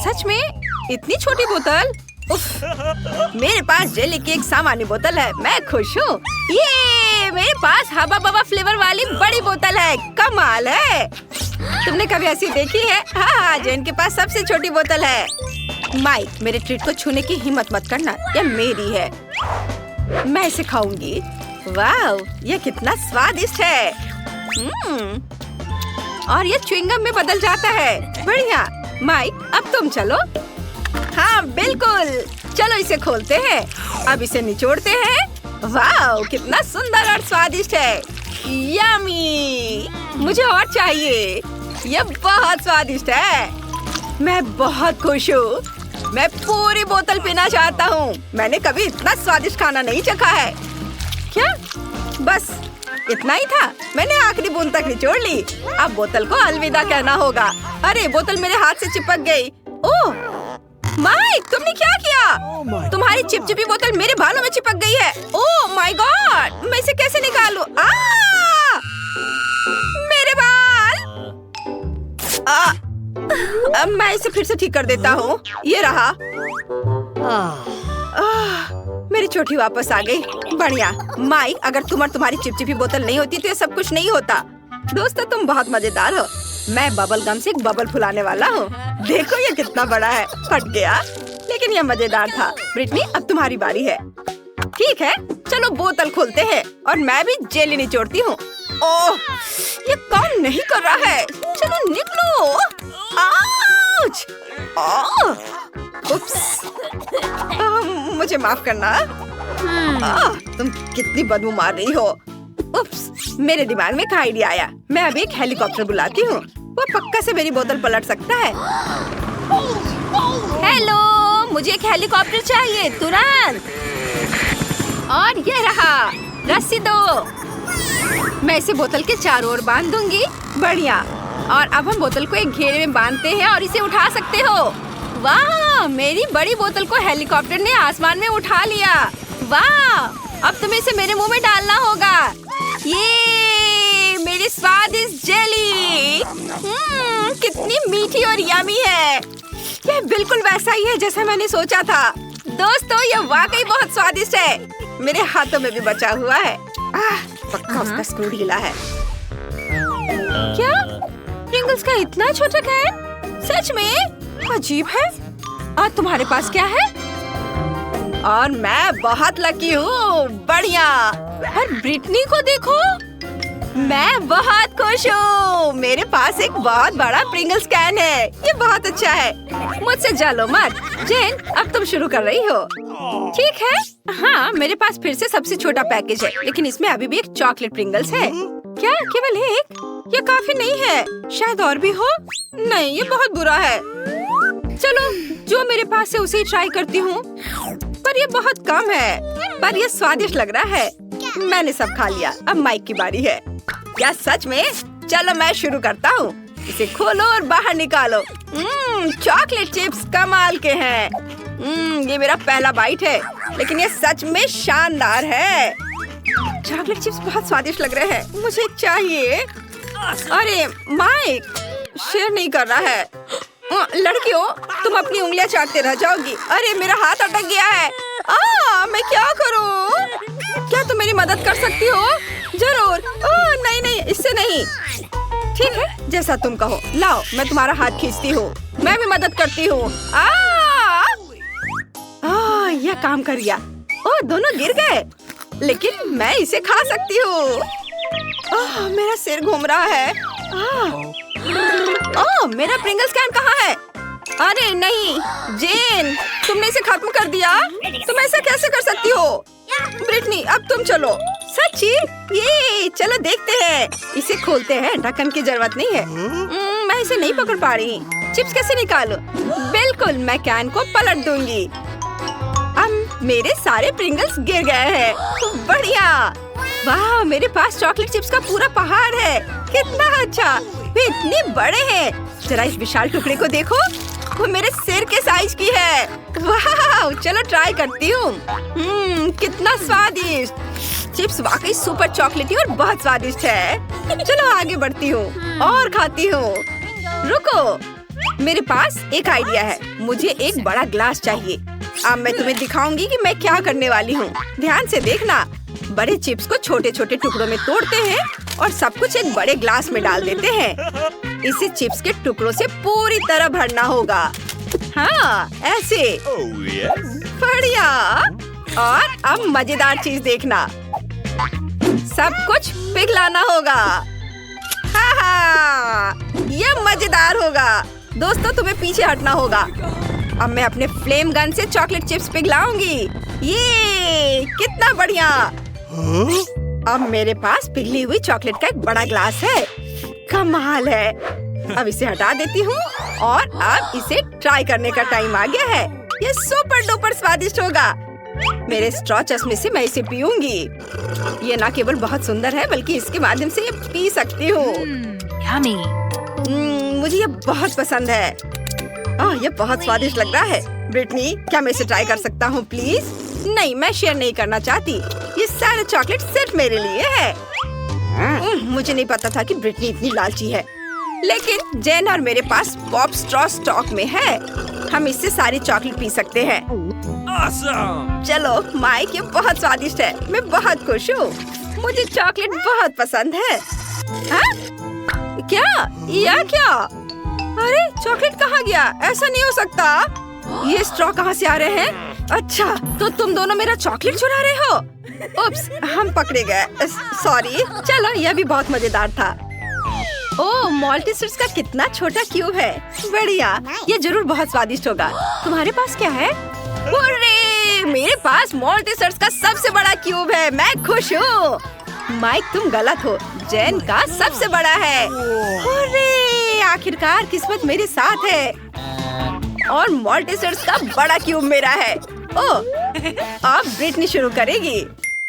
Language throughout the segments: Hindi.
सच में इतनी छोटी बोतल? उफ, मेरे पास जेली की एक सामान्य बोतल है, मैं खुश हूँ। ये मेरे पास हबा बबा फ्लेवर वाली बड़ी बोतल है, कमाल है। तुमने कभी ऐसी देखी है? हाँ, जेन के पास सबसे छोटी बोतल है। माइक, मेरे ट्रीट को छूने की हिम्मत मत करना, यह मेरी है। मैं इसे खाऊंगी। वाह, यह कितना स्वादिष्ट है। और ये च्युइंगम में बदल जाता है। बढ़िया। माइक, अब तुम चलो। हाँ बिल्कुल, चलो इसे खोलते हैं। अब इसे निचोड़ते हैं। वाह, कितना सुंदर और स्वादिष्ट है। यम्मी, मुझे और चाहिए। यह बहुत स्वादिष्ट है। मैं बहुत खुश हूँ। मैं पूरी बोतल पीना चाहता हूँ। मैंने कभी इतना स्वादिष्ट खाना नहीं चखा है। क्या? बस इतना ही था? मैंने आखिरी बूंद तक निचोड़ ली। अब बोतल को अलविदा कहना होगा। अरे, बोतल मेरे हाथ से चिपक गई। ओह माइक, तुमने क्या किया? तुम्हारी चिपचिपी बोतल मेरे बालों में चिपक गई है। ओह माय गॉड, मैं इसे कैसे निकालूं? मेरे बाल! अब मैं इसे फिर से ठीक कर देता हूँ। ये रहा। मेरी चोटी वापस आ गई। बढ़िया। माइक, अगर तुम और तुम्हारी चिपचिपी बोतल नहीं होती तो ये सब कुछ नहीं होता। दोस्तों, तुम बहुत मजेदार हो। मैं बबल गम से एक बबल फुलाने वाला हूँ। देखो ये कितना बड़ा है। फट गया, लेकिन ये मजेदार था। ब्रिटनी, अब तुम्हारी बारी है। ठीक है, चलो बोतल खोलते हैं और मैं भी जेली निचोड़ती हूँ। ओह, ये काम नहीं कर रहा है। चलो निकलो। आउच! उप्स, मुझे माफ करना। तुम कितनी बदबू मार रही हो। उप्स, मेरे दिमाग में एक आइडिया आया। मैं अभी एक हेलीकॉप्टर बुलाती हूँ। वो पक्का से मेरी बोतल पलट सकता है। हेलो, मुझे एक हेलीकॉप्टर चाहिए तुरंत। और ये रहा, रस्सी दो। मैं इसे बोतल के चारों ओर बांध दूंगी। बढ़िया। और अब हम बोतल को एक घेरे में बांधते हैं और इसे उठा सकते हो। वाह, मेरी बड़ी बोतल को हेलीकॉप्टर ने आसमान में उठा लिया। वाह, अब तुम्हें इसे मेरे मुंह में डालना होगा। ये मेरी स्वादिष्ट जेली। कितनी मीठी और यमी है। यह बिल्कुल वैसा ही है जैसा मैंने सोचा था। दोस्तों, यह वाकई बहुत स्वादिष्ट है। मेरे हाथों में भी बचा हुआ है। पक्का उसका स्क्रू ढीला है। क्या? प्रिंगल्स का इतना छोटा कैन? सच में अजीब है। और तुम्हारे पास क्या है? और मैं बहुत लकी हूँ। बढ़िया। और ब्रिटनी को देखो, मैं बहुत खुश हूँ। मेरे पास एक बहुत बड़ा प्रिंगल्स कैन है। ये बहुत अच्छा है। मुझसे जलो मत। जेन, अब तुम शुरू कर रही हो। ठीक है। हाँ, मेरे पास फिर से सबसे छोटा पैकेज है, लेकिन इसमें अभी भी एक चॉकलेट प्रिंगल्स है। क्या केवल एक? ये काफी नहीं है। शायद और भी हो। नहीं, ये बहुत बुरा है। चलो, जो मेरे पास है उसे ही ट्राई करती हूँ। पर ये बहुत कम है। पर ये स्वादिष्ट लग रहा है। मैंने सब खा लिया। अब माइक की बारी है। क्या सच में? चलो मैं शुरू करता हूँ। इसे खोलो और बाहर निकालो। चॉकलेट चिप्स कमाल के हैं। ये मेरा पहला बाइट है, लेकिन ये सच में शानदार है। चॉकलेट चिप्स बहुत स्वादिष्ट लग रहे हैं। मुझे चाहिए। अरे माइक, शेयर नहीं कर रहा है। लड़कियों, तुम अपनी उंगलियां चाटते रह जाओगी। अरे, मेरा हाथ अटक गया है। मैं क्या करूं? क्या तुम मेरी मदद कर सकती हो? जरूर। नहीं नहीं, इससे नहीं। ठीक है, जैसा तुम कहो। लाओ, मैं तुम्हारा हाथ खींचती हूँ। मैं भी मदद करती हूँ। यह काम कर गया। दोनों गिर गए, लेकिन मैं इसे खा सकती हूँ। मेरा सिर घूम रहा है। मेरा प्रिंगल्स कैन कहाँ है? अरे नहीं, जेन, तुमने इसे खत्म कर दिया। तुम ऐसा कैसे कर सकती हो? ब्रिटनी, अब तुम चलो। सच्ची? ये चलो देखते हैं। इसे खोलते हैं। ढक्कन की जरूरत नहीं है। मैं इसे नहीं पकड़ पा रही। चिप्स कैसे निकालूं? बिल्कुल, मैं कैन को पलट दूंगी। अब मेरे सारे प्रिंगल्स गिर गए हैं। बढ़िया। वाह, मेरे पास चॉकलेट चिप्स का पूरा पहाड़ है। कितना अच्छा। वे इतने बड़े हैं। जरा इस विशाल टुकड़े को देखो, वो मेरे सिर के साइज की है। वाह, चलो ट्राई करती हूँ। कितना स्वादिष्ट। चिप्स वाकई सुपर चॉकलेटी और बहुत स्वादिष्ट है। चलो आगे बढ़ती हूँ और खाती हूँ। रुको, मेरे पास एक आइडिया है। मुझे एक बड़ा ग्लास चाहिए। अब मैं तुम्हें दिखाऊंगी कि मैं क्या करने वाली हूँ। ध्यान से देखना। बड़े चिप्स को छोटे छोटे टुकड़ों में तोड़ते हैं और सब कुछ एक बड़े ग्लास में डाल देते हैं। इसे चिप्स के टुकड़ों से पूरी तरह भरना होगा। हाँ, ऐसे। बढ़िया। और अब मजेदार चीज देखना। सब कुछ पिघलाना होगा। ये मजेदार होगा। दोस्तों, तुम्हें पीछे हटना होगा। अब मैं अपने फ्लेम गन से चॉकलेट चिप्स पिघलाऊंगी। ये कितना बढ़िया। अब मेरे पास पिघली हुई चॉकलेट का एक बड़ा ग्लास है। कमाल है। अब इसे हटा देती हूँ और अब इसे ट्राई करने का टाइम आ गया है। ये सुपर डुपर स्वादिष्ट होगा। मेरे स्ट्रॉ चश्मे से मैं इसे पीऊंगी। ये न केवल बहुत सुंदर है बल्कि इसके माध्यम से ये पी सकती हूँ। मुझे ये बहुत पसंद है। ये बहुत स्वादिष्ट लग रहा है। ब्रिटनी, क्या मैं इसे ट्राई कर सकता हूँ प्लीज? नहीं, मैं शेयर नहीं करना चाहती। ये सारे चॉकलेट सिर्फ मेरे लिए है। मुझे नहीं पता था कि ब्रिटनी इतनी लालची है। लेकिन जेन और मेरे पास पॉप स्ट्रॉ स्टॉक में है। हम इससे सारी चॉकलेट पी सकते हैं। चलो माइक, ये बहुत स्वादिष्ट है। मैं बहुत खुश हूँ। मुझे चॉकलेट बहुत पसंद है। क्या? अरे चॉकलेट कहाँ गया? ऐसा नहीं हो सकता। ये स्ट्रॉ कहाँ से आ रहे हैं? अच्छा, तो तुम दोनों मेरा चॉकलेट चुरा रहे हो। उप्स, हम पकड़े गए। सॉरी। चलो, यह भी बहुत मजेदार था। ओह, मॉल्टीसर्स का कितना छोटा क्यूब है। बढ़िया। ये जरूर बहुत स्वादिष्ट होगा। तुम्हारे पास क्या है? मेरे पास मॉल्टीसर्स का सबसे बड़ा क्यूब है। मैं खुश हूँ। माइक, तुम गलत हो। जेन का सबसे बड़ा है। आखिरकार किस्मत मेरे साथ है और मॉल्टीसर्स का बड़ा क्यूब मेरा है। अब ब्रिटनी शुरू करेगी।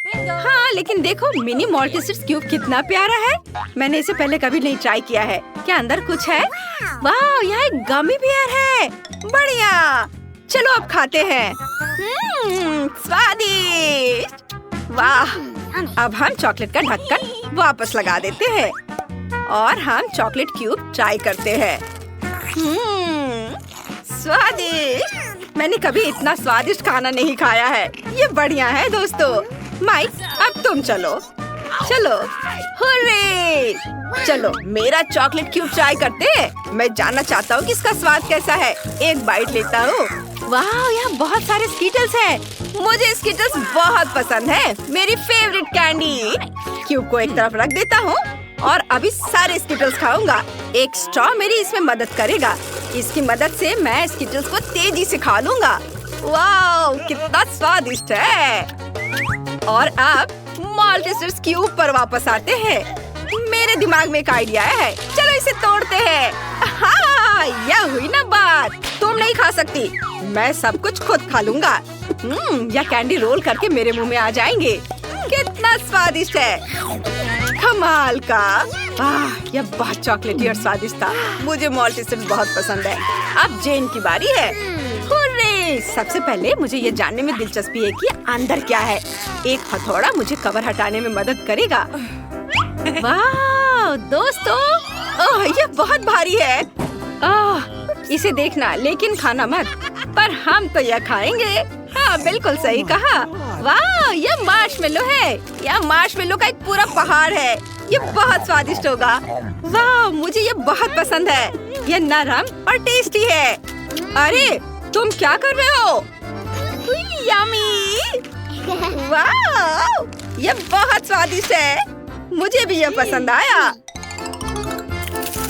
हाँ, लेकिन देखो मिनी मॉल्टीसर्स क्यूब कितना प्यारा है। मैंने इसे पहले कभी नहीं ट्राई किया है। क्या अंदर कुछ है? वाह, यहाँ एक गमी बियर है। बढ़िया। चलो अब खाते हैं। स्वादिष्ट। वाह। अब हम चॉकलेट का ढक्कन वापस लगा देते हैं और हम चॉकलेट क्यूब ट्राई करते हैं। स्वादिष्ट। मैंने कभी इतना स्वादिष्ट खाना नहीं खाया है। ये बढ़िया है दोस्तों। माइक, अब तुम चलो। हुर्रे! चलो मेरा चॉकलेट क्यूब ट्राई करते हैं। मैं जानना चाहता हूँ कि इसका स्वाद कैसा है। एक बाइट लेता हूँ। वाह, यहाँ बहुत सारे स्कीटल्स हैं। मुझे स्कीटल्स बहुत पसंद है। मेरी फेवरेट कैंडी। क्यूब को एक तरफ रख देता हूँ और अभी सारे स्कीटल्स खाऊंगा। एक स्ट्रॉ मेरी इसमें मदद करेगा। इसकी मदद से मैं स्कीटल्स को तेजी से खा लूंगा। वाह, कितना स्वादिष्ट है। और अब मॉल्टीसर्स क्यूब पर वापस आते हैं। मेरे दिमाग में एक आइडिया है। चलो इसे तोड़ते हैं। हाँ, यह हुई ना बात। तुम नहीं खा सकती। मैं सब कुछ खुद खा लूंगा। यह कैंडी रोल करके मेरे मुंह में आ जाएंगे। कितना स्वादिष्ट है। कमाल का। यह बहुत चॉकलेटी और स्वादिष्ट था। मुझे मॉल्टीसर्स बहुत पसंद है। अब जेन की बारी है। हुर्रे! सबसे पहले मुझे ये जानने में दिलचस्पी है कि अंदर क्या है। एक हथौड़ा मुझे कवर हटाने में मदद करेगा। वाह दोस्तों, ये बहुत भारी है। इसे देखना लेकिन खाना मत। पर हम तो यह खाएंगे। हाँ, बिल्कुल सही कहा। वाह, यह मार्शमेलो है। यह मार्शमेलो का एक पूरा पहाड़ है। ये बहुत स्वादिष्ट होगा। वाह, मुझे ये बहुत पसंद है। यह नरम और टेस्टी है। अरे तुम क्या कर रहे हो? यम्मी। वाह, ये बहुत स्वादिष्ट है। मुझे भी यह पसंद आया।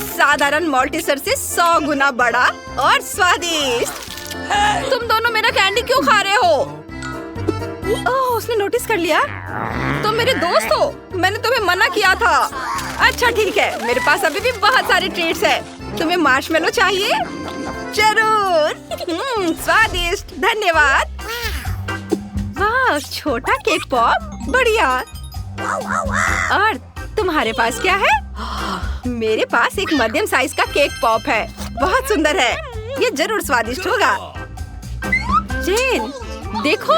साधारण मॉल्टीसर से 100 गुना बड़ा और स्वादिष्ट। तुम दोनों मेरा कैंडी क्यों खा रहे हो? ओह, उसने नोटिस कर लिया। तुम मेरे दोस्त हो। मैंने तुम्हें मना किया था। अच्छा ठीक है, मेरे पास अभी भी बहुत सारे ट्रीट्स हैं। तुम्हें मार्शमेलो चाहिए? जरूर। स्वादिष्ट, धन्यवाद। वाह, छोटा केक पॉप। बढ़िया। और तुम्हारे पास क्या है? मेरे पास एक मध्यम साइज का केक पॉप है। बहुत सुंदर है। ये जरूर स्वादिष्ट होगा। जेन, देखो।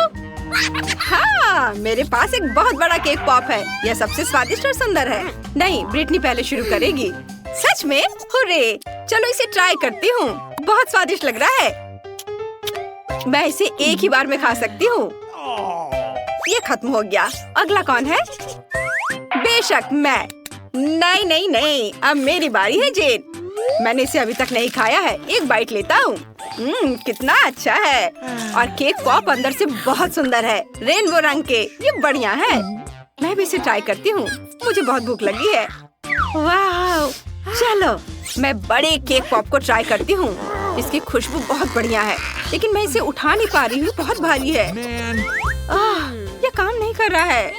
हाँ, मेरे पास एक बहुत बड़ा केक पॉप है। यह सबसे स्वादिष्ट और सुंदर है। नहीं, ब्रिटनी पहले शुरू करेगी। सच में? हुर्रे! चलो इसे ट्राई करती हूँ। बहुत स्वादिष्ट लग रहा है। मैं इसे एक ही बार में खा सकती हूँ। ये खत्म हो गया। अगला कौन है? बेशक मैं। नहीं नहीं नहीं, अब मेरी बारी है जेन। मैंने इसे अभी तक नहीं खाया है। एक बाइट लेता हूँ। कितना अच्छा है। और केक पॉप अंदर से बहुत सुंदर है, रेनबो रंग के। ये बढ़िया है। मैं भी इसे ट्राई करती हूँ। मुझे बहुत भूख लगी है। वाह, चलो मैं बड़े केक पॉप को ट्राई करती हूँ। इसकी खुशबू बहुत बढ़िया है, लेकिन मैं इसे उठा नहीं पा रही हूँ। बहुत भारी है। ये काम नहीं कर रहा है।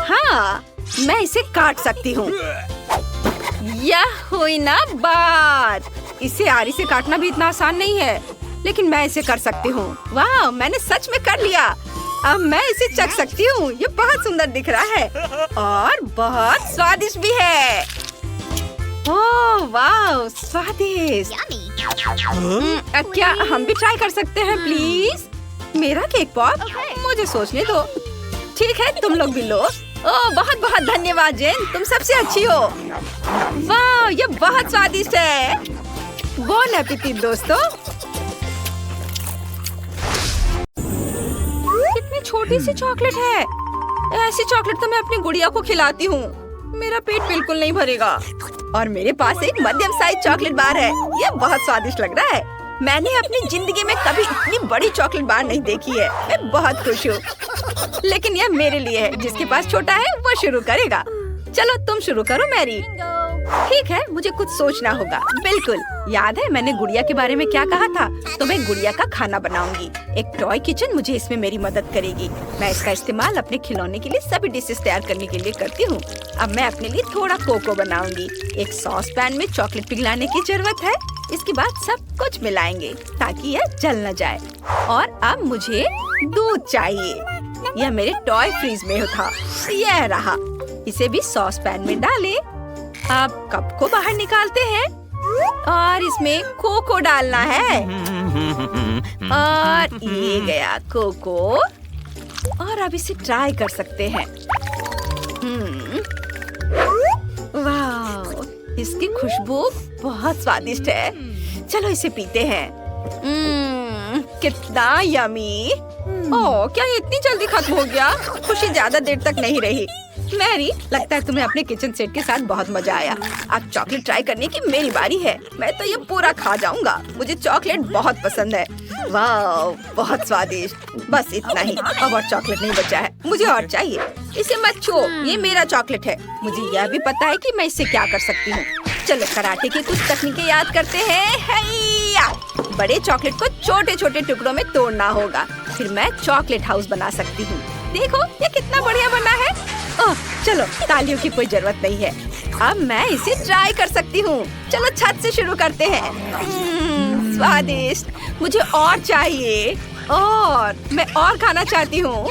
हाँ, मैं इसे काट सकती हूँ। यह हुई ना बात। इसे आरी से काटना भी इतना आसान नहीं है, लेकिन मैं इसे कर सकती हूँ। वाह, मैंने सच में कर लिया। अब मैं इसे चख सकती हूँ। ये बहुत सुंदर दिख रहा है और बहुत स्वादिष्ट भी है। ओह वाह, स्वादिष्ट। क्या हम भी ट्राई कर सकते हैं प्लीज? मेरा केक पॉप? मुझे सोचने दो। ठीक है, तुम लोग भी लो। ओह बहुत बहुत धन्यवाद जेन, तुम सबसे अच्छी हो। वाह, ये बहुत स्वादिष्ट है। बोन एपेटिट दोस्तों। कितनी छोटी सी चॉकलेट है। ऐसी चॉकलेट तो मैं अपनी गुड़िया को खिलाती हूँ। मेरा पेट बिल्कुल नहीं भरेगा। और मेरे पास एक मध्यम साइज चॉकलेट बार है। ये बहुत स्वादिष्ट लग रहा है। मैंने अपनी जिंदगी में कभी इतनी बड़ी चॉकलेट बार नहीं देखी है। मैं बहुत खुश हूँ। लेकिन यह मेरे लिए है। जिसके पास छोटा है वो शुरू करेगा। चलो तुम शुरू करो मैरी। ठीक है, मुझे कुछ सोचना होगा। बिल्कुल, याद है मैंने गुड़िया के बारे में क्या कहा था? तो मैं गुड़िया का खाना बनाऊंगी। एक टॉय किचन मुझे इसमें मेरी मदद करेगी। मैं इसका इस्तेमाल अपने खिलौने के लिए सभी डिशेस तैयार करने के लिए करती हूँ। अब मैं अपने लिए थोड़ा कोको बनाऊंगी। एक सॉस पैन में चॉकलेट पिघलाने की जरूरत है। इसके बाद सब कुछ मिलाएंगे ताकि यह जल न जाए। और अब मुझे दूध चाहिए। यह मेरे टॉय फ्रीज में था। यह रहा। इसे भी सॉस पैन में डालें। अब कप को बाहर निकालते हैं और इसमें कोको डालना है। और ये गया कोको। और अब इसे ट्राई कर सकते हैं। वाह, इसकी खुशबू बहुत स्वादिष्ट है। चलो इसे पीते हैं। कितना यमी। ओह, क्या ये इतनी जल्दी खत्म हो गया? खुशी ज्यादा देर तक नहीं रही। मैरी, लगता है तुम्हें अपने किचन सेट के साथ बहुत मजा आया। अब चॉकलेट ट्राई करने की मेरी बारी है। मैं तो ये पूरा खा जाऊंगा। मुझे चॉकलेट बहुत पसंद है। वाह, बहुत स्वादिष्ट। बस इतना ही। अब और चॉकलेट नहीं बचा है। मुझे और चाहिए। इसे मत छुओ, ये मेरा चॉकलेट है। मुझे यह भी पता है कि मैं इससे क्या कर सकती हूँ। चलो कराटे की कुछ तकनीकें याद करते हैं। बड़े चॉकलेट को छोटे छोटे टुकड़ों में तोड़ना होगा। फिर मैं चॉकलेट हाउस बना सकती हूँ। देखो ये कितना बढ़िया बना है। ओह, चलो तालियों की कोई जरूरत नहीं है। अब मैं इसे ट्राई कर सकती हूँ। चलो छत से शुरू करते हैं। स्वादिष्ट। मुझे और चाहिए। और मैं और खाना चाहती हूँ।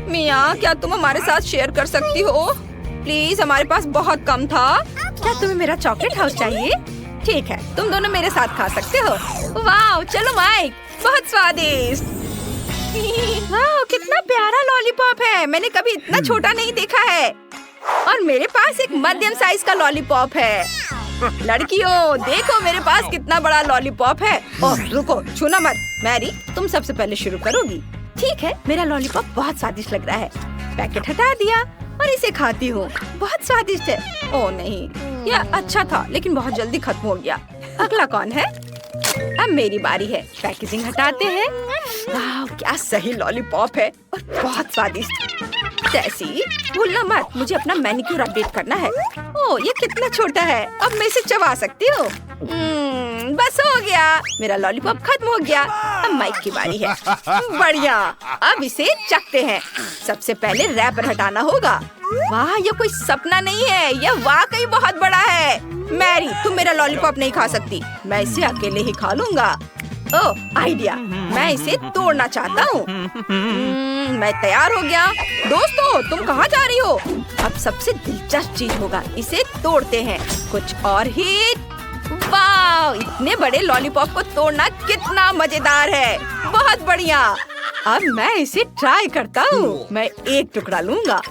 मियाँ, क्या तुम हमारे साथ शेयर कर सकती हो? प्लीज, हमारे पास बहुत कम था। क्या तुम्हें मेरा चॉकलेट हाउस चाहिए? ठीक है, तुम दोनों मेरे साथ खा सकते हो। वाह, चलो माइक, बहुत स्वादिष्ट। वाह, कितना प्यारा लॉलीपॉप है। मैंने कभी इतना छोटा नहीं देखा है। और मेरे पास एक मध्यम साइज का लॉलीपॉप है। लड़कियों, देखो मेरे पास कितना बड़ा लॉलीपॉप है। ओह रुको, छूना मत। मैरी, तुम सबसे पहले शुरू करोगी। ठीक है, मेरा लॉलीपॉप बहुत स्वादिष्ट लग रहा है। पैकेट हटा दिया और इसे खाती हूँ। बहुत स्वादिष्ट है। ओह नहीं, यह अच्छा था लेकिन बहुत जल्दी खत्म हो गया। अगला कौन है? अब मेरी बारी है। पैकेजिंग हटाते हैं। वाह, क्या सही लॉलीपॉप है और बहुत स्वादिष्ट। जैसी, भूलना मत, मुझे अपना मैनिक्योर अपडेट करना है। ओह, ये कितना छोटा है। अब मैं इसे चबा सकती हूँ। बस हो गया, मेरा लॉलीपॉप खत्म हो गया। अब माइक की बारी है। बढ़िया, अब इसे चखते हैं। सबसे पहले रैपर हटाना होगा। वाह, ये कोई सपना नहीं है, यह वाकई बहुत बड़ा है। मैरी, तुम मेरा लॉलीपॉप नहीं खा सकती। मैं इसे अकेले ही खा लूंगा। ओह, आइडिया, मैं इसे तोड़ना चाहता हूँ। मैं तैयार हो गया। दोस्तों, तुम कहाँ जा रही हो? अब सबसे दिलचस्प चीज होगा, इसे तोड़ते हैं। कुछ और हिट। वाह, इतने बड़े लॉलीपॉप को तोड़ना कितना मजेदार है। बहुत बढ़िया। अब मैं इसे ट्राई करता हूँ। मैं एक टुकड़ा लूंगा।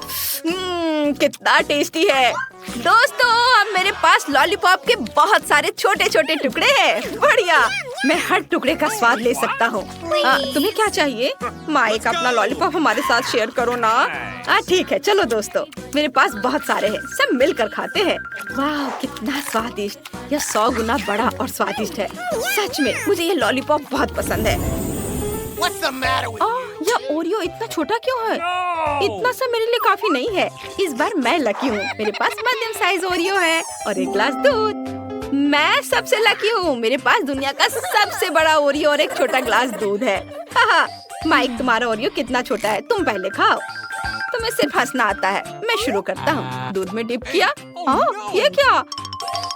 कितना टेस्टी है। दोस्तों अब मेरे पास लॉलीपॉप के बहुत सारे छोटे छोटे टुकड़े हैं। बढ़िया, मैं हर टुकड़े का स्वाद ले सकता हूँ। तुम्हें क्या चाहिए? माइक, अपना लॉलीपॉप हमारे साथ शेयर करो ना। ठीक है, चलो दोस्तों, मेरे पास बहुत सारे हैं, सब मिलकर खाते हैं। वाह, कितना स्वादिष्ट! यह 100 गुना बड़ा और स्वादिष्ट है। सच में मुझे ये लॉलीपॉप बहुत पसंद है। यह ओरियो इतना छोटा क्यों है? इतना सा मेरे लिए काफी नहीं है। इस बार मैं लकी हूँ, मेरे पास मध्यम साइज ओरियो है और एक ग्लास दूध। मैं सबसे लकी हूँ, मेरे पास दुनिया का सबसे बड़ा ओरियो और एक छोटा ग्लास दूध है। माइक, तुम्हारा ओरियो कितना छोटा है, तुम पहले खाओ। तुम्हें सिर्फ हंसना आता है। मैं शुरू करता हूँ। दूध में डिप किया। ये क्या?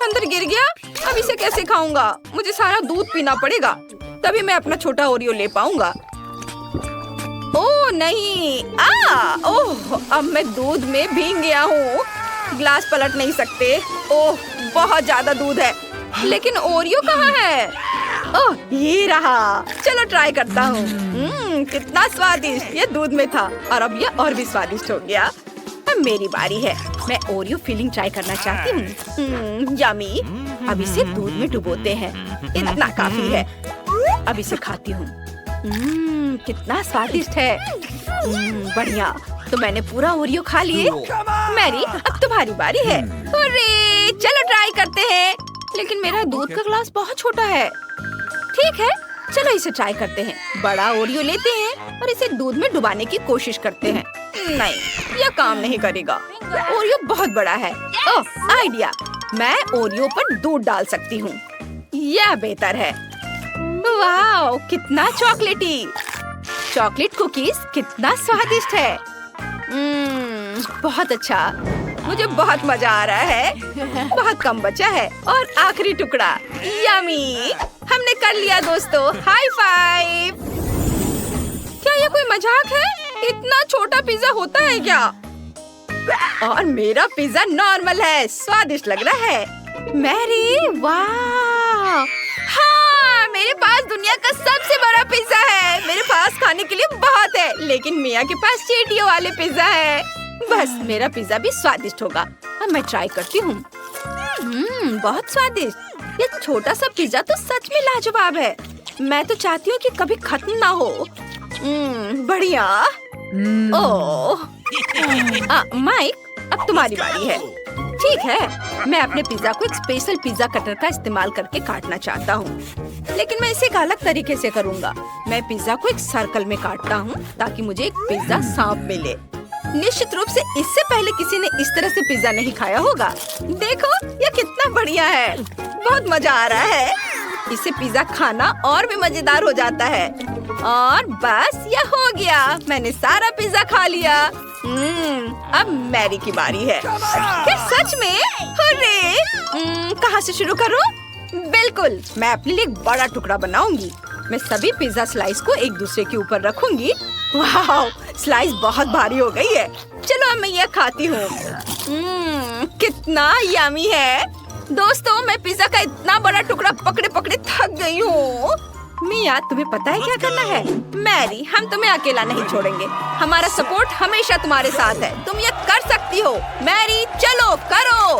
अंदर गिर गया। अब इसे कैसे खाऊंगा? मुझे सारा दूध पीना पड़ेगा, तभी मैं अपना छोटा ओरियो ले पाऊंगा। ओह नहीं! ओह, अब मैं दूध में भीग गया हूँ। ग्लास पलट नहीं सकते। ओह, बहुत ज्यादा दूध है। लेकिन ओरियो कहाँ है? ओह, ये रहा। चलो ट्राई करता हूँ। कितना स्वादिष्ट! ये दूध में था और अब ये और भी स्वादिष्ट हो गया। अब मेरी बारी है। मैं ओरियो फिलिंग ट्राई करना चाहती हूँ। यम्मी! अब इसे दूध में डुबोते हैं। इतना काफी है। अब इसे खाती हूँ। कितना स्वादिष्ट है। बढ़िया, तो मैंने पूरा ओरियो खा लिए। मैरी, अब तुम्हारी बारी है। अरे, चलो ट्राई करते हैं। लेकिन मेरा दूध का ग्लास बहुत छोटा है। ठीक है, चलो इसे ट्राई करते हैं। बड़ा ओरियो लेते हैं और इसे दूध में डुबाने की कोशिश करते हैं। नहीं, यह काम नहीं करेगा। ओरियो बहुत बड़ा है। ओह, आइडिया! मैं ओरियो पर दूध डाल सकती हूँ। यह बेहतर है। वाह, कितना चॉकलेटी! चॉकलेट कुकीज कितना स्वादिष्ट है। बहुत अच्छा, मुझे बहुत मजा आ रहा है। बहुत कम बचा है और आखिरी टुकड़ा। यम्मी! हमने कर लिया दोस्तों। High five! क्या ये कोई मजाक है? इतना छोटा पिज्जा होता है क्या? और मेरा पिज्जा नॉर्मल है। स्वादिष्ट लग रहा है। मैरी, वाह! हाँ, मेरे पास दुनिया का सबसे बड़ा पिज्जा है। मेरे पास खाने के लिए बहुत है, लेकिन मिया के पास चींटियों वाले पिज्जा है। बस मेरा पिज्जा भी स्वादिष्ट होगा। अब मैं ट्राई करती हूँ। बहुत स्वादिष्ट। ये छोटा सा पिज्जा तो सच में लाजवाब है। मैं तो चाहती हूँ कि कभी खत्म ना हो। बढ़िया। ओह, माइक, अब तुम्हारी बारी है। ठीक है, मैं अपने पिज्जा को एक स्पेशल पिज्जा कटर का इस्तेमाल करके काटना चाहता हूँ, लेकिन मैं इसे एक अलग तरीके से करूँगा। मैं पिज्जा को एक सर्कल में काटता हूँ ताकि मुझे एक पिज्जा सांप मिले। निश्चित रूप से इससे पहले किसी ने इस तरह से पिज्जा नहीं खाया होगा। देखो, यह कितना बढ़िया है। बहुत मजा आ रहा है। इससे पिज्जा खाना और भी मजेदार हो जाता है। और बस यह हो गया, मैंने सारा पिज्जा खा लिया। अब मैरी की बारी है। क्या सच में? अरे, कहाँ से शुरू करूँ? बिल्कुल, मैं अपने लिए एक बड़ा टुकड़ा बनाऊंगी। मैं सभी पिज्जा स्लाइस को एक दूसरे के ऊपर रखूंगी। वाह, स्लाइस बहुत भारी हो गई है। चलो अब मैं यह खाती हूँ। कितना यम्मी है। दोस्तों, मैं पिज्जा का इतना बड़ा टुकड़ा पकड़े पकड़े थक गई हूँ। मिया, तुम्हें पता है क्या करना है? मैरी, हम तुम्हें अकेला नहीं छोड़ेंगे। हमारा सपोर्ट हमेशा तुम्हारे साथ है। तुम ये कर सकती हो। मैरी, चलो करो।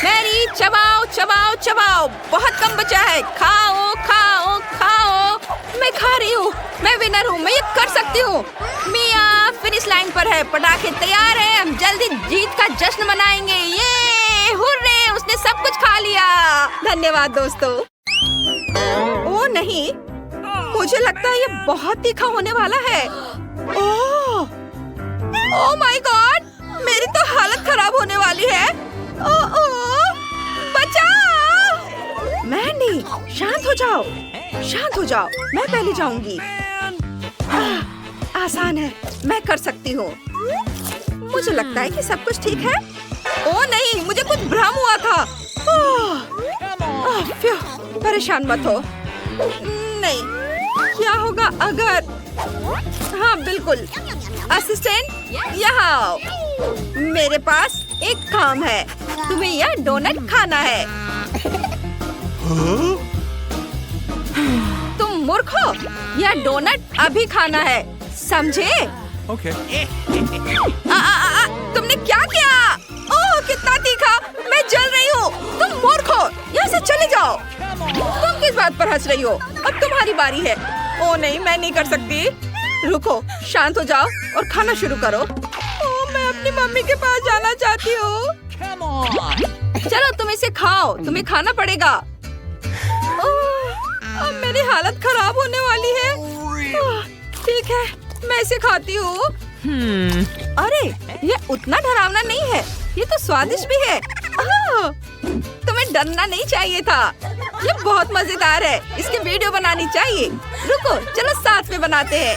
मैरी, चबाओ चबाओ चबाओ। बहुत कम बचा है। खाओ खाओ खाओ। मैं खा रही हूँ। मैं विनर हूँ। मैं ये कर सकती हूँ। मिया फिनिश लाइन पर है। पटाखे तैयार हैं। हम जल्दी जीत का जश्न मनाएंगे। ये हुर्रे, उसने सब कुछ खा लिया। धन्यवाद दोस्तों। ओ नहीं, मुझे लगता है ये बहुत तीखा होने वाला है। ओह माय गॉड, मेरी तो हालत खराब होने वाली है। बचाओ! मैंडी, शांत हो जाओ, शांत हो जाओ। मैं पहले जाऊंगी। आसान है, मैं कर सकती हूँ। मुझे लगता है कि सब कुछ ठीक है। ओह नहीं, मुझे कुछ भ्रम हुआ था। परेशान मत हो। नहीं, क्या होगा अगर? हाँ बिल्कुल, असिस्टेंट यहाँ आओ। मेरे पास एक काम है। तुम्हें यह डोनट खाना है। तुम मूर्ख हो। यह डोनट अभी खाना है, समझे? Okay. तुमने क्या किया? ओह कितना तीखा। जल रही हूँ। तुम मूर्ख हो, यहाँ से चले जाओ। तुम किस बात पर हंस रही हो? अब तुम्हारी बारी है। ओ नहीं, मैं नहीं कर सकती। रुको, शांत हो जाओ और खाना शुरू करो। ओ, मैं अपनी मम्मी के पास जाना चाहती हूँ। चलो तुम इसे खाओ, तुम्हें खाना पड़ेगा। अब मेरी हालत खराब होने वाली है। ठीक है, मैं इसे खाती हूँ। अरे, ये उतना डरावना नहीं है, ये तो स्वादिष्ट भी है। तुम्हें डरना नहीं चाहिए था। ये बहुत मजेदार है, इसकी वीडियो बनानी चाहिए। रुको, चलो साथ में बनाते हैं।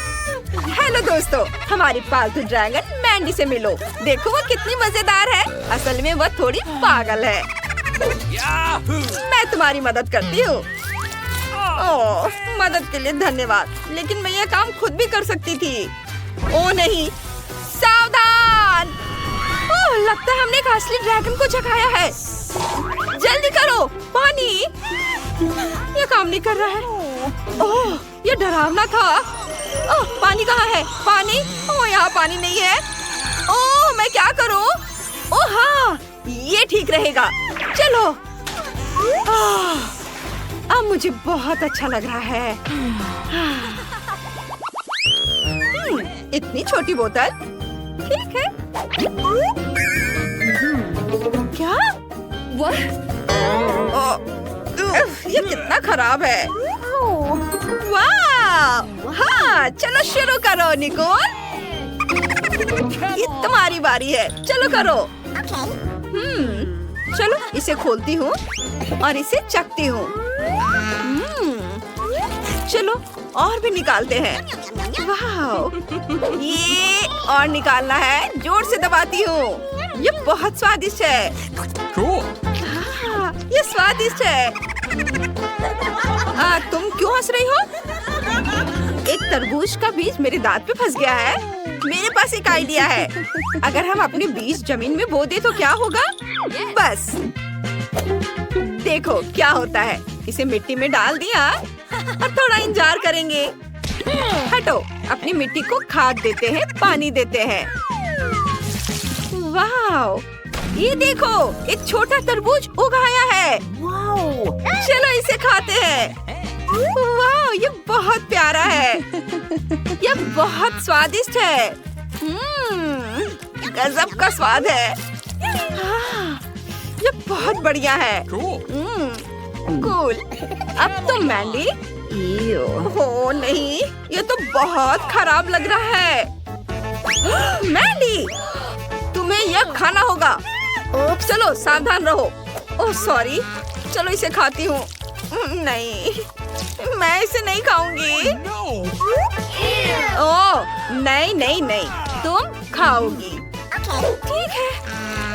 हेलो दोस्तों, हमारी पालतू ड्रैगन मैंडी से मिलो। देखो वो कितनी मजेदार है। असल में वह थोड़ी पागल है। मैं तुम्हारी मदद करती हूँ। ओह, मदद के लिए धन्यवाद, लेकिन मैं यह काम खुद भी कर सकती थी। ओ नहीं, सावधान! ओह, लगता है हमने एक असली ड्रैगन को जगाया है। जल्दी करो, पानी! यह काम नहीं कर रहा है। ओह, यह डरावना था। ओह, पानी कहाँ है? पानी? ओह, यहाँ पानी नहीं है। ओह, मैं क्या करूँ? ओह हाँ, ये ठीक रहेगा। चलो। अब मुझे बहुत अच्छा लग रहा है। इतनी छोटी बोतल, ठीक है। क्या? ये कितना खराब है। वाह! हाँ, चलो शुरू करो निकोल। ये तुम्हारी बारी है, चलो करो। चलो इसे खोलती हूँ और इसे चखती हूँ। चलो और भी निकालते हैं। वाह! ये और निकालना है, जोर से दबाती हूँ। ये बहुत स्वादिष्ट है। हाँ, ये स्वादिष्ट है। तुम क्यों हंस रही हो? एक तरबूज का बीज मेरे दांत पे फंस गया है। मेरे पास एक आइडिया है। अगर हम अपने बीज जमीन में बो दे तो क्या होगा? बस देखो क्या होता है। इसे मिट्टी में डाल दिया और थोड़ा इंतजार करेंगे। हटो, अपनी मिट्टी को खाद देते हैं, पानी देते हैं। वाह! ये देखो, एक छोटा तरबूज उगाया है। चलो इसे खाते हैं। वाह, ये बहुत प्यारा है। ये बहुत स्वादिष्ट है। गजब का स्वाद है। ये बहुत बढ़िया है। कूल। अब तो मैंडी। हो नहीं, ये तो बहुत खराब लग रहा है। मैंडी, तुम्हें यह खाना होगा। चलो सावधान रहो। ओह सॉरी, चलो इसे खाती हूँ। नहीं, मैं इसे नहीं खाऊंगी। ओह नहीं नहीं नहीं, तुम खाओगी। ठीक है,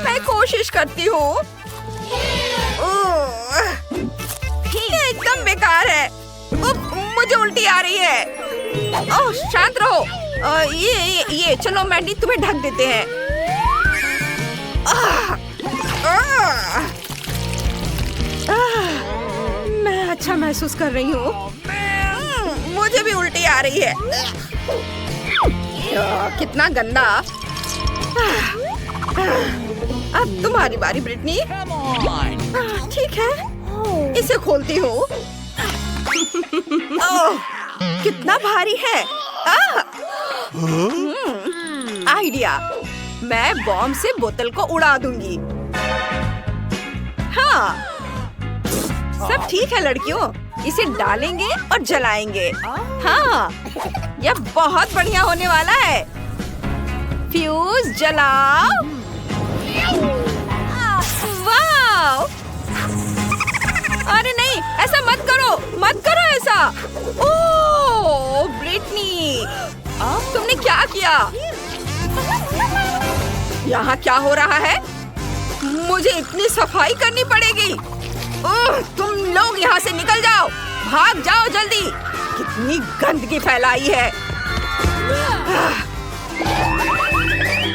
मैं कोशिश करती हूँ। ये एकदम बेकार है। मुझे उल्टी आ रही है। ओह शांत रहो। ये चलो मैंडी, तुम्हें ढक देते हैं। मैं अच्छा महसूस कर रही हूँ। मुझे भी उल्टी आ रही है। कितना गंदा। अब तुम्हारी बारी ब्रिटनी। ठीक है, इसे खोलती हूँ। ओह, कितना भारी है। आइडिया, मैं बॉम्ब से बोतल को उड़ा दूंगी। हाँ, सब ठीक है लड़कियों, इसे डालेंगे और जलाएंगे। हाँ, यह बहुत बढ़िया होने वाला है। फ्यूज जलाओ। वाह! अरे नहीं, ऐसा मत करो, मत करो ऐसा। ओह ब्रिटनी, तुमने क्या किया? यहाँ क्या हो रहा है? मुझे इतनी सफाई करनी पड़ेगी। ओह, तुम लोग यहाँ से निकल जाओ, भाग जाओ जल्दी। कितनी गंदगी फैलाई है।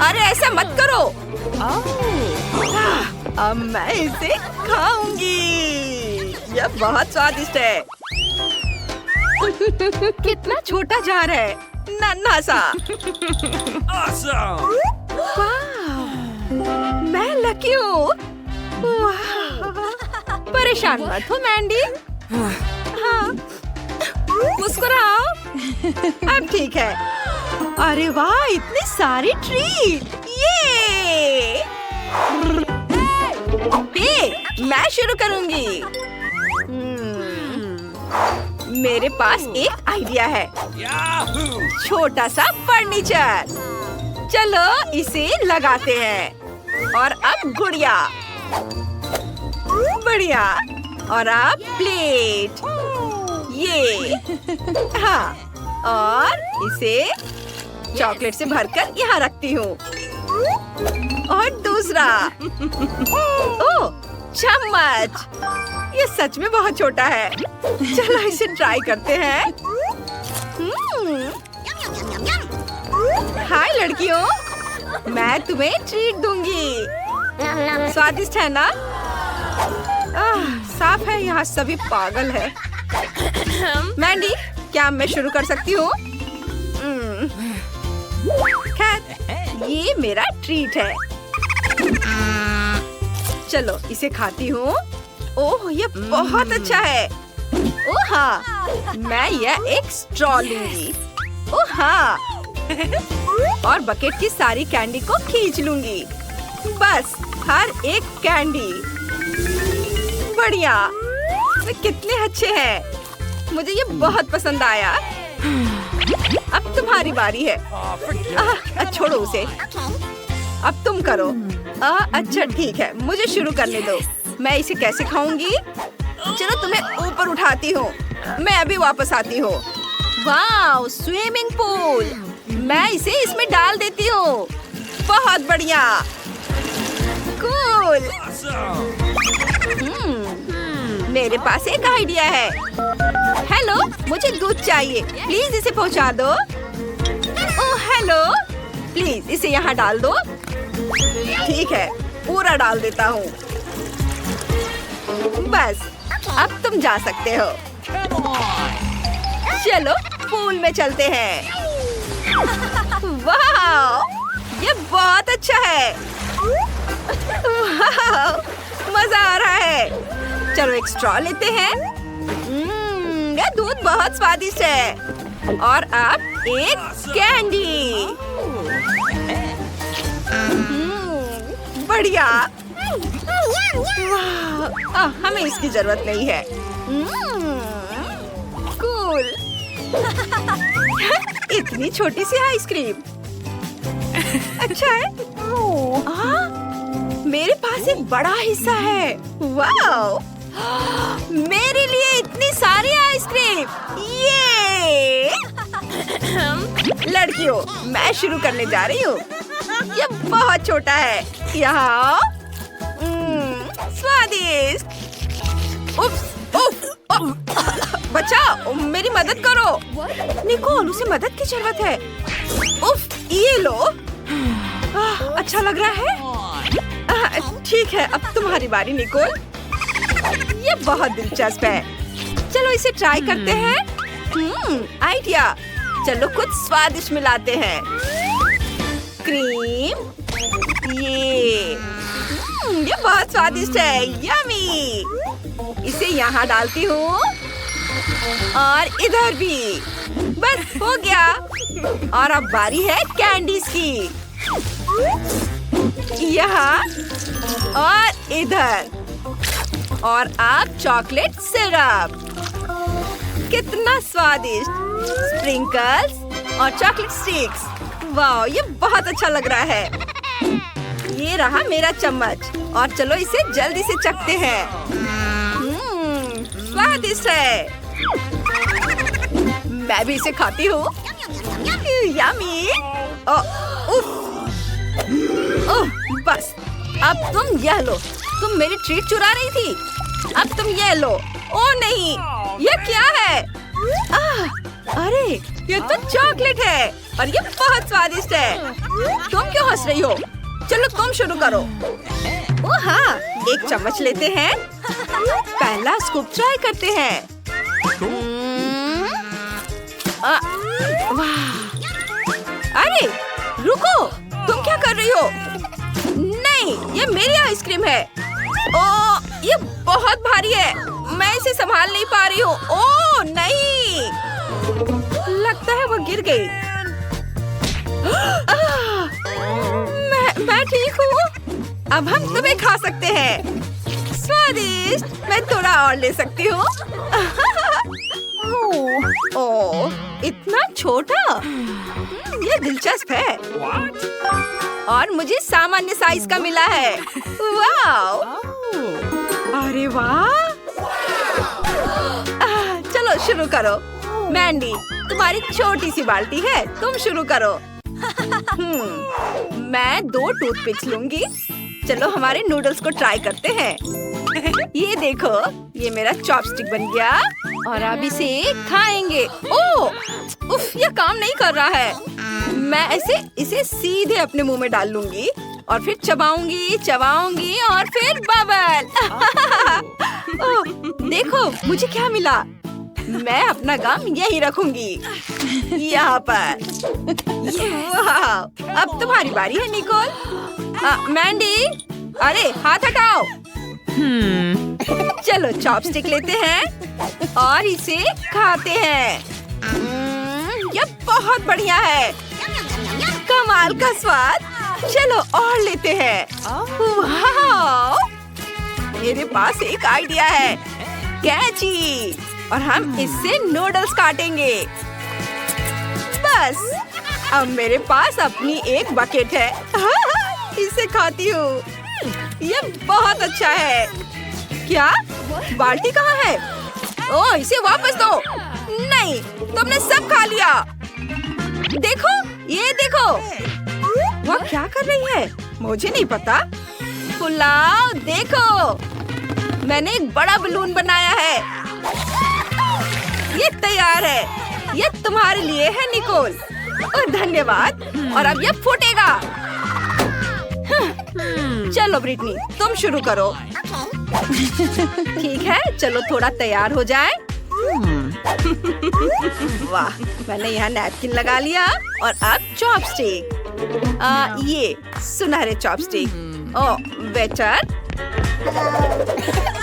अरे ऐसा मत करो। अब मैं इसे खाऊंगी। यह बहुत स्वादिष्ट है। कितना छोटा जार है, नन्हा सा। Awesome! वाह, मैं लकी हूँ। वाह, परेशान मत हो मैंडी। हाँ, मुस्कुराओ। अब ठीक है। अरे वाह, इतनी सारी ट्रीट। ये मैं शुरू करूंगी। मेरे पास एक आइडिया है। छोटा सा फर्नीचर। चलो इसे लगाते हैं। और अब गुड़िया। बढ़िया। और अब प्लेट। ये हाँ, और इसे चॉकलेट से भरकर यहाँ रखती हूँ। और दूसरा। ओह, चम्मच। ये सच में बहुत छोटा है। चलो इसे ट्राई करते हैं। हाय लड़कियों, मैं तुम्हें ट्रीट दूंगी। स्वादिष्ट है ना? साफ है यहाँ सभी पागल है। मैंडी, क्या मैं शुरू कर सकती हूँ? खैर, ये मेरा ट्रीट है। चलो इसे खाती हूँ। ओह, ये बहुत अच्छा है। ओह हाँ, मैं यह एक स्ट्रॉ लूंगी। ओह हाँ, और बकेट की सारी कैंडी को खींच लूंगी। बस हर एक कैंडी। बढ़िया, वे कितने अच्छे हैं। मुझे ये बहुत पसंद आया। अब तुम्हारी बारी है। छोड़ो उसे। अब तुम करो। अच्छा ठीक है, मुझे शुरू करने दो। मैं इसे कैसे खाऊंगी? चलो तुम्हें ऊपर उठाती हूँ। मैं अभी वापस आती हूँ। वाह, स्विमिंग पूल। मैं इसे इसमें डाल देती हूँ। बहुत बढ़िया। कूल। मेरे पास एक आइडिया है। हेलो, मुझे दूध चाहिए। प्लीज इसे पहुँचा दो। ओह हेलो, प्लीज इसे यहाँ डाल दो। ठीक है, पूरा डाल देता हूँ। बस, अब तुम जा सकते हो। चलो पूल में चलते हैं। वाह, ये बहुत अच्छा है। वाह, मजा आ रहा है। चलो एक स्ट्रॉ लेते हैं। ये दूध बहुत स्वादिष्ट है। और अब एक कैंडी। बढ़िया। हमें इसकी जरूरत नहीं है। कूल। इतनी छोटी सी आइसक्रीम। अच्छा है। मेरे पास एक बड़ा हिस्सा है। वाओ, मेरे लिए इतनी सारी आइसक्रीम। ये लड़कियों, मैं शुरू करने जा रही हूँ। ये बहुत छोटा है। यहाँ स्वादिष्ट। बचाओ, मेरी मदद करो। निकोल, उसे मदद की जरूरत है। उफ, ये लो। अच्छा लग रहा है। ठीक है, अब तुम्हारी बारी निकोल। ये बहुत दिलचस्प है। चलो इसे ट्राई करते हैं। आइडिया। चलो कुछ स्वादिष्ट मिलाते हैं। क्रीम। ये बहुत स्वादिष्ट है। यम्मी। इसे यहाँ डालती हूँ। और इधर भी। बस हो गया। और अब बारी है कैंडीज की। यहाँ और इधर। और अब चॉकलेट सिरप। कितना स्वादिष्ट। स्प्रिंकल्स और चॉकलेट स्टिक्स। वाह, ये बहुत अच्छा लग रहा है। ये रहा मेरा चम्मच। और चलो इसे जल्दी से चखते हैं। स्वादिष्ट है। मैं भी इसे खाती हूँ। यम्मी। बस, अब तुम यह लो। तुम मेरी ट्रीट चुरा रही थी। अब तुम ये लो। ओ नहीं, ये क्या है? अरे, ये तो चॉकलेट है। और ये बहुत स्वादिष्ट है। तुम क्यों हंस रही हो? चलो तुम शुरू करो। ओ हाँ, एक चम्मच लेते हैं। पहला स्कूप ट्राई करते हैं। वाह! अरे रुको, तुम क्या कर रही हो? नहीं, ये मेरी आइसक्रीम है। ओ, ये बहुत भारी है। मैं इसे संभाल नहीं पा रही हूँ। ओ नहीं, लगता है वो गिर गई। मैं ठीक हूँ। अब हम तुम्हें खा सकते हैं। स्वादिष्ट। मैं थोड़ा और ले सकती हूँ। ओह, इतना छोटा। ये दिलचस्प है। और मुझे सामान्य साइज का मिला है। वाह! अरे वाह! चलो शुरू करो। मैंडी, तुम्हारी छोटी सी बाल्टी है, तुम शुरू करो। मैं 2 टूथपिक्स लूंगी। चलो हमारे नूडल्स को ट्राई करते हैं। ये देखो, ये मेरा चॉपस्टिक बन गया और अब इसे खाएंगे। ओह, उफ, ये काम नहीं कर रहा है। मैं इसे सीधे अपने मुंह में डाल लूंगी और फिर चबाऊंगी और फिर बबल। ओह, देखो मुझे क्या मिला। मैं अपना गम यही रखूंगी, यहाँ पर। वाह, अब तुम्हारी बारी है निकोल। मैंडी, अरे हाथ हटाओ। चलो चॉपस्टिक लेते हैं और इसे खाते हैं। ये बहुत बढ़िया है, कमाल का स्वाद। चलो और लेते हैं। वाह! मेरे पास एक आइडिया है, कैची, और हम इससे नूडल्स काटेंगे। बस, अब मेरे पास अपनी एक बकेट है। इसे खाती हूँ। ये बहुत अच्छा है। क्या? बाल्टी कहाँ है? ओह, इसे वापस दो। नहीं, तुमने सब खा लिया। देखो, ये देखो। वह क्या कर रही है? मुझे नहीं पता। पुलाव देखो, मैंने एक बड़ा बलून बनाया है। ये तैयार है। ये तुम्हारे लिए है निकोल। और धन्यवाद। और अब ये फूटेगा। चलो ब्रिटनी, तुम शुरू करो। ठीक है, चलो थोड़ा तैयार हो जाए। वाह, मैंने यहाँ नैपकिन लगा लिया और अब चॉपस्टिक। ये सुनहरे चॉपस्टिक। ओह वेटर,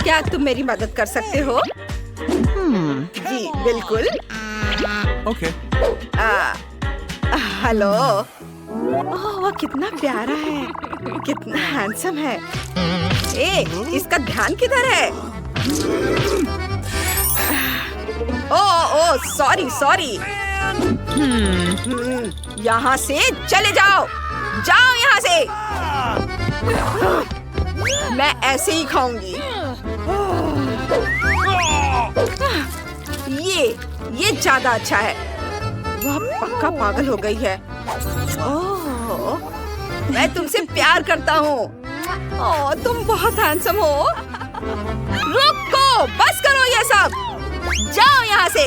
क्या तुम मेरी मदद कर सकते हो? जी बिल्कुल। Okay. हेलो। ओह, वो कितना प्यारा है, कितना हैंडसम है। इसका ध्यान किधर है? ओह, सॉरी। यहाँ से चले जाओ यहाँ से। मैं ऐसे ही खाऊंगी। ये ज्यादा अच्छा है। वह पक्का पागल हो गई है। ओह, मैं तुमसे प्यार करता हूँ। ओह, तुम बहुत हैंडसम हो। रुको, बस करो ये सब। जाओ यहाँ से।